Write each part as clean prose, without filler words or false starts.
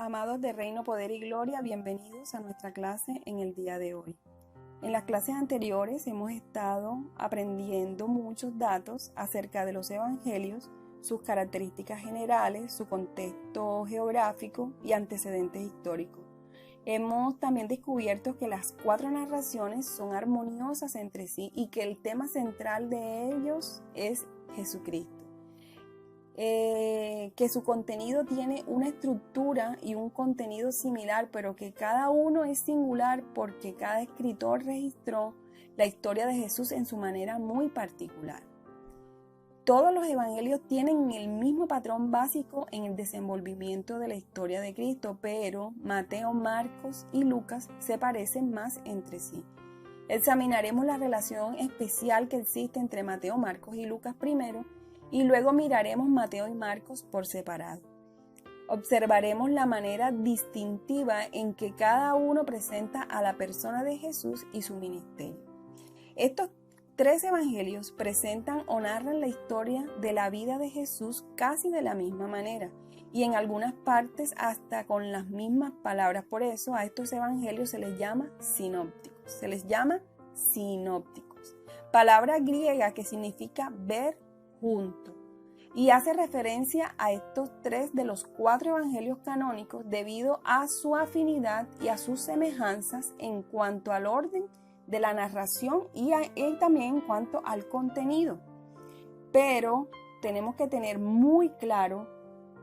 Amados de Reino, Poder y Gloria, bienvenidos a nuestra clase en el día de hoy. En las clases anteriores hemos estado aprendiendo muchos datos acerca de los evangelios, sus características generales, su contexto geográfico y antecedentes históricos. Hemos también descubierto que las 4 narraciones son armoniosas entre sí y que el tema central de ellos es Jesucristo. Que su contenido tiene una estructura y un contenido similar, pero que cada uno es singular porque cada escritor registró la historia de Jesús en su manera muy particular. Todos los evangelios tienen el mismo patrón básico en el desenvolvimiento de la historia de Cristo, pero Mateo, Marcos y Lucas se parecen más entre sí. Examinaremos la relación especial que existe entre Mateo, Marcos y Lucas primero, y luego miraremos Mateo y Marcos por separado. Observaremos la manera distintiva en que cada uno presenta a la persona de Jesús y su ministerio. Estos 3 evangelios presentan o narran la historia de la vida de Jesús casi de la misma manera y en algunas partes hasta con las mismas palabras. Por eso a estos evangelios se les llama sinópticos. Palabra griega que significa ver junto, y hace referencia a estos 3 de los 4 evangelios canónicos debido a su afinidad y a sus semejanzas en cuanto al orden de la narración y también en cuanto al contenido. Pero tenemos que tener muy claro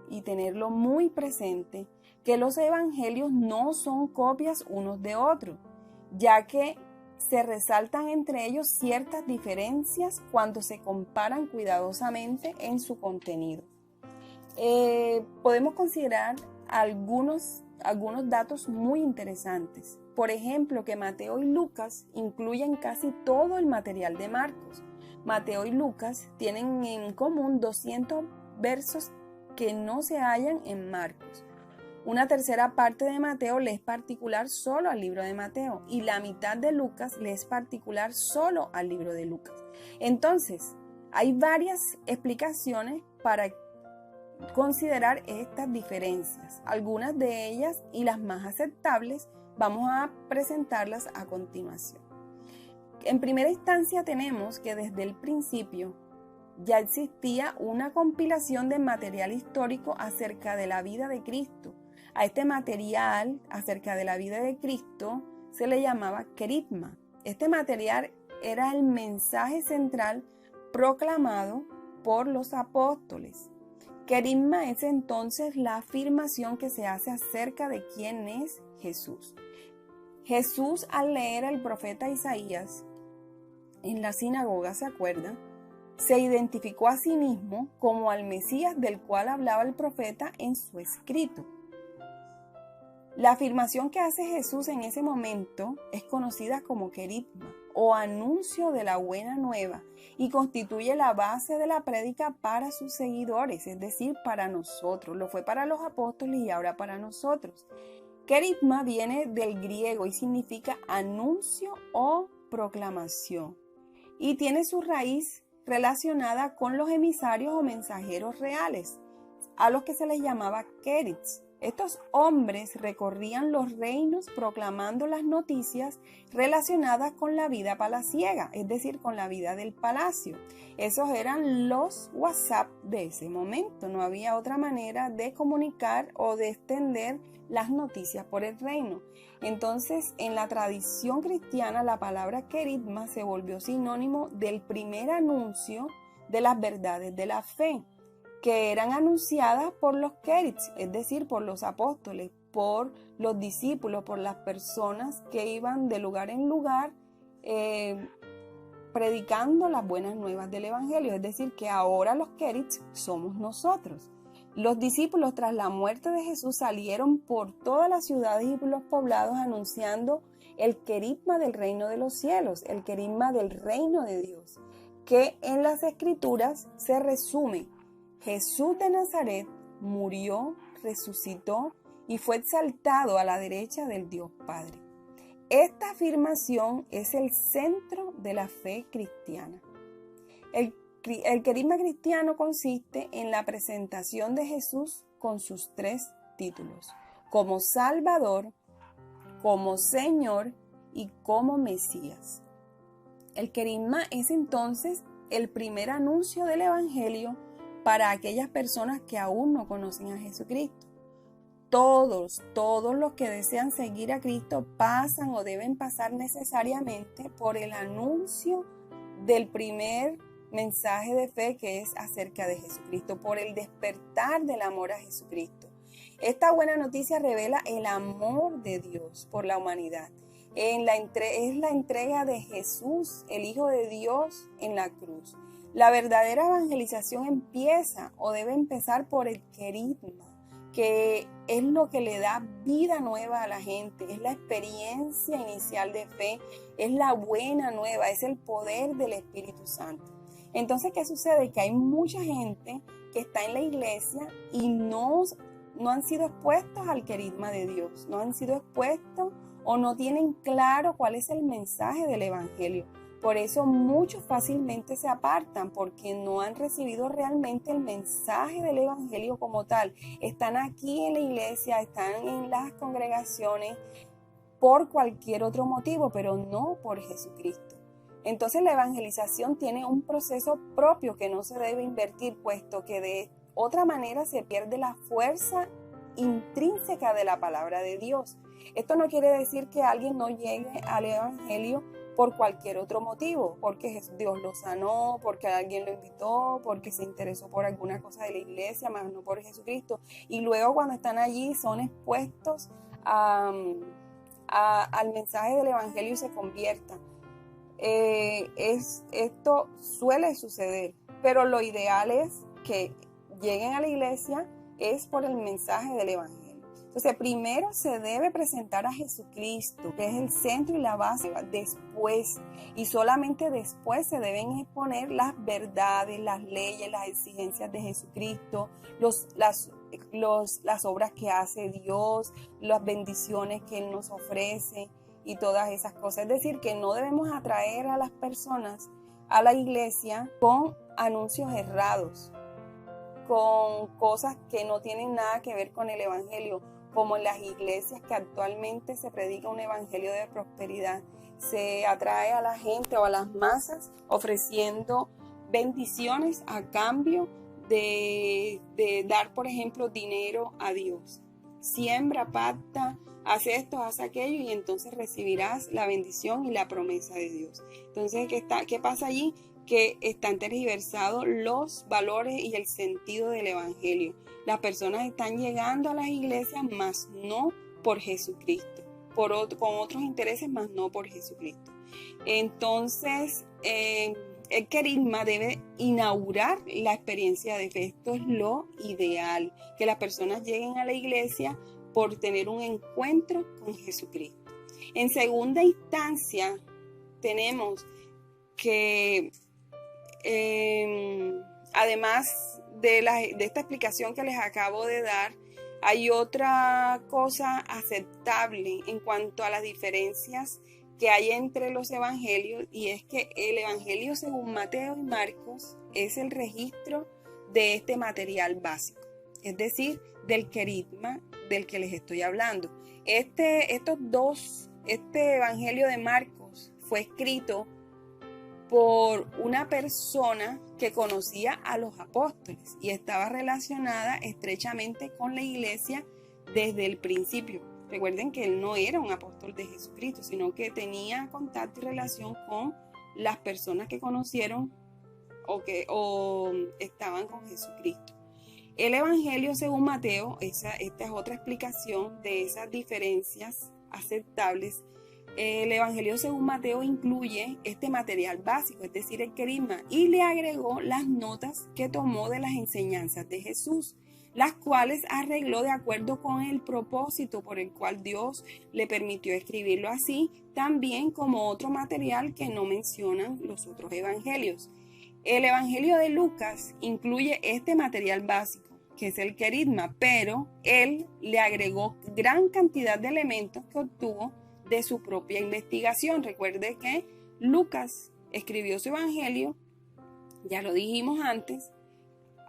y tenerlo muy presente que los evangelios no son copias unos de otros, ya que se resaltan entre ellos ciertas diferencias cuando se comparan cuidadosamente en su contenido. Podemos considerar algunos datos muy interesantes. Por ejemplo, que Mateo y Lucas incluyen casi todo el material de Marcos. Mateo y Lucas tienen en común 200 versos que no se hallan en Marcos. Una tercera parte de Mateo le es particular solo al libro de Mateo y la mitad de Lucas le es particular solo al libro de Lucas. Entonces, hay varias explicaciones para considerar estas diferencias. Algunas de ellas y las más aceptables vamos a presentarlas a continuación. En primera instancia tenemos que desde el principio ya existía una compilación de material histórico acerca de la vida de Cristo. A este material acerca de la vida de Cristo se le llamaba querigma. Este material era el mensaje central proclamado por los apóstoles. Querigma es entonces la afirmación que se hace acerca de quién es Jesús. Jesús, al leer al profeta Isaías en la sinagoga, ¿se acuerdan? Se identificó a sí mismo como al Mesías del cual hablaba el profeta en su escrito. La afirmación que hace Jesús en ese momento es conocida como querigma o anuncio de la buena nueva y constituye la base de la prédica para sus seguidores, es decir, para nosotros. Lo fue para los apóstoles y ahora para nosotros. Querigma viene del griego y significa anuncio o proclamación y tiene su raíz relacionada con los emisarios o mensajeros reales, a los que se les llamaba querits. Estos hombres recorrían los reinos proclamando las noticias relacionadas con la vida palaciega, es decir, con la vida del palacio. Esos eran los WhatsApp de ese momento. No había otra manera de comunicar o de extender las noticias por el reino. Entonces, en la tradición cristiana, la palabra querigma se volvió sinónimo del primer anuncio de las verdades de la fe, que eran anunciadas por los querits, es decir, por los apóstoles, por los discípulos, por las personas que iban de lugar en lugar predicando las buenas nuevas del evangelio, es decir, que ahora los querits somos nosotros. Los discípulos tras la muerte de Jesús salieron por todas las ciudades y los poblados anunciando el querigma del reino de los cielos, el querigma del reino de Dios, que en las escrituras se resume: Jesús de Nazaret murió, resucitó y fue exaltado a la derecha del Dios Padre. Esta afirmación es el centro de la fe cristiana. El querigma cristiano consiste en la presentación de Jesús con sus 3 títulos: como Salvador, como Señor y como Mesías. El querigma es entonces el primer anuncio del Evangelio para aquellas personas que aún no conocen a Jesucristo. Todos los que desean seguir a Cristo pasan o deben pasar necesariamente por el anuncio del primer mensaje de fe, que es acerca de Jesucristo, por el despertar del amor a Jesucristo. Esta buena noticia revela el amor de Dios por la humanidad. Es la entrega de Jesús, el Hijo de Dios, en la cruz. La verdadera evangelización empieza o debe empezar por el querigma, que es lo que le da vida nueva a la gente, es la experiencia inicial de fe, es la buena nueva, es el poder del Espíritu Santo. Entonces, ¿qué sucede? Que hay mucha gente que está en la iglesia y no han sido expuestos al querigma de Dios, no han sido expuestos o no tienen claro cuál es el mensaje del Evangelio. Por eso muchos fácilmente se apartan, porque no han recibido realmente el mensaje del Evangelio como tal. Están aquí en la iglesia, están en las congregaciones por cualquier otro motivo, pero no por Jesucristo. Entonces la evangelización tiene un proceso propio que no se debe invertir, puesto que de otra manera se pierde la fuerza intrínseca de la palabra de Dios. Esto no quiere decir que alguien no llegue al Evangelio por cualquier otro motivo, porque Dios lo sanó, porque alguien lo invitó, porque se interesó por alguna cosa de la iglesia, más no por Jesucristo. Y luego cuando están allí son expuestos al mensaje del Evangelio y se conviertan. Esto suele suceder, pero lo ideal es que lleguen a la iglesia es por el mensaje del Evangelio. Entonces, primero se debe presentar a Jesucristo, que es el centro y la base. Después, y solamente después, se deben exponer las verdades, las leyes, las exigencias de Jesucristo, las obras que hace Dios, las bendiciones que Él nos ofrece y todas esas cosas. Es decir, que no debemos atraer a las personas a la iglesia con anuncios errados, con cosas que no tienen nada que ver con el Evangelio, como en las iglesias que actualmente se predica un evangelio de prosperidad. Se atrae a la gente o a las masas ofreciendo bendiciones a cambio de dar, por ejemplo, dinero a Dios. Siembra, pacta, haz esto, haz aquello y entonces recibirás la bendición y la promesa de Dios. Entonces, ¿qué pasa allí? Que están tergiversados los valores y el sentido del evangelio. Las personas están llegando a las iglesias, mas no por Jesucristo, con otros intereses, mas no por Jesucristo. Entonces, el querigma debe inaugurar la experiencia de fe. Esto es lo ideal, que las personas lleguen a la iglesia por tener un encuentro con Jesucristo. En segunda instancia, tenemos que además de esta explicación que les acabo de dar, hay otra cosa aceptable en cuanto a las diferencias que hay entre los evangelios, y es que el evangelio según Mateo y Marcos es el registro de este material básico, es decir, del querigma del que les estoy hablando. Este evangelio de Marcos fue escrito por una persona que conocía a los apóstoles y estaba relacionada estrechamente con la iglesia desde el principio. Recuerden que él no era un apóstol de Jesucristo, sino que tenía contacto y relación con las personas que conocieron o estaban con Jesucristo. El Evangelio según Mateo, esta es otra explicación de esas diferencias aceptables. El Evangelio según Mateo incluye este material básico, es decir, el querigma, y le agregó las notas que tomó de las enseñanzas de Jesús, las cuales arregló de acuerdo con el propósito por el cual Dios le permitió escribirlo así, también como otro material que no mencionan los otros evangelios. El Evangelio de Lucas incluye este material básico, que es el querigma, pero él le agregó gran cantidad de elementos que obtuvo de su propia investigación. Recuerde que Lucas escribió su evangelio, ya lo dijimos antes,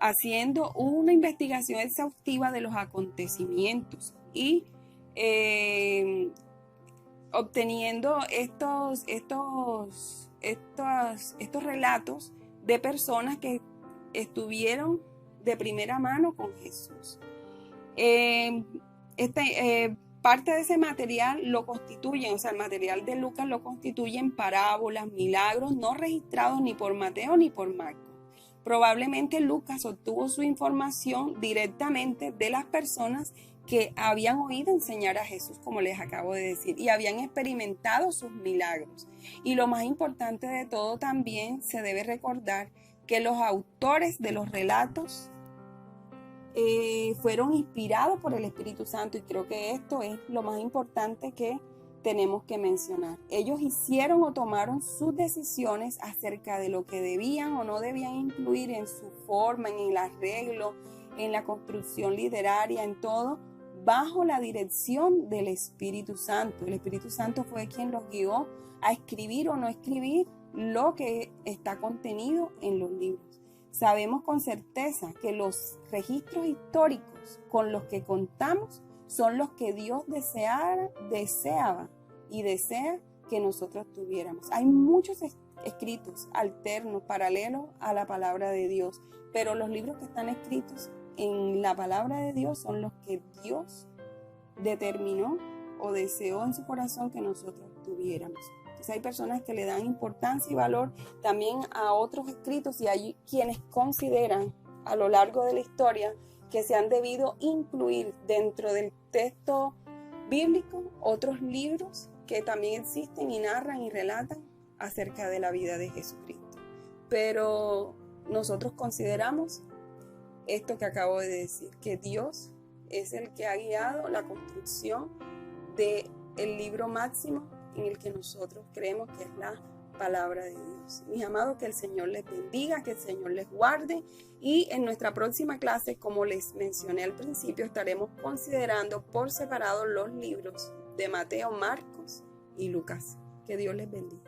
haciendo una investigación exhaustiva de los acontecimientos y obteniendo estos relatos de personas que estuvieron de primera mano con Jesús. Parte de ese material lo constituyen, o sea, el material de Lucas lo constituyen parábolas, milagros no registrados ni por Mateo ni por Marcos. Probablemente Lucas obtuvo su información directamente de las personas que habían oído enseñar a Jesús, como les acabo de decir, y habían experimentado sus milagros. Y lo más importante de todo, también se debe recordar que los autores de los relatos fueron inspirados por el Espíritu Santo, y creo que esto es lo más importante que tenemos que mencionar. Ellos hicieron o tomaron sus decisiones acerca de lo que debían o no debían incluir en su forma, en el arreglo, en la construcción literaria, en todo, bajo la dirección del Espíritu Santo. El Espíritu Santo fue quien los guió a escribir o no escribir lo que está contenido en los libros. Sabemos con certeza que los registros históricos con los que contamos son los que Dios deseaba y desea que nosotros tuviéramos. Hay muchos escritos alternos, paralelos a la palabra de Dios, pero los libros que están escritos en la palabra de Dios son los que Dios determinó o deseó en su corazón que nosotros tuviéramos. Entonces hay personas que le dan importancia y valor también a otros escritos, y hay quienes consideran a lo largo de la historia que se han debido incluir dentro del texto bíblico otros libros que también existen y narran y relatan acerca de la vida de Jesucristo. Pero nosotros consideramos esto que acabo de decir, que Dios es el que ha guiado la construcción del libro máximo en el que nosotros creemos que es la palabra de Dios. Mis amados, que el Señor les bendiga, que el Señor les guarde, y en nuestra próxima clase, como les mencioné al principio, estaremos considerando por separado los libros de Mateo, Marcos y Lucas. Que Dios les bendiga.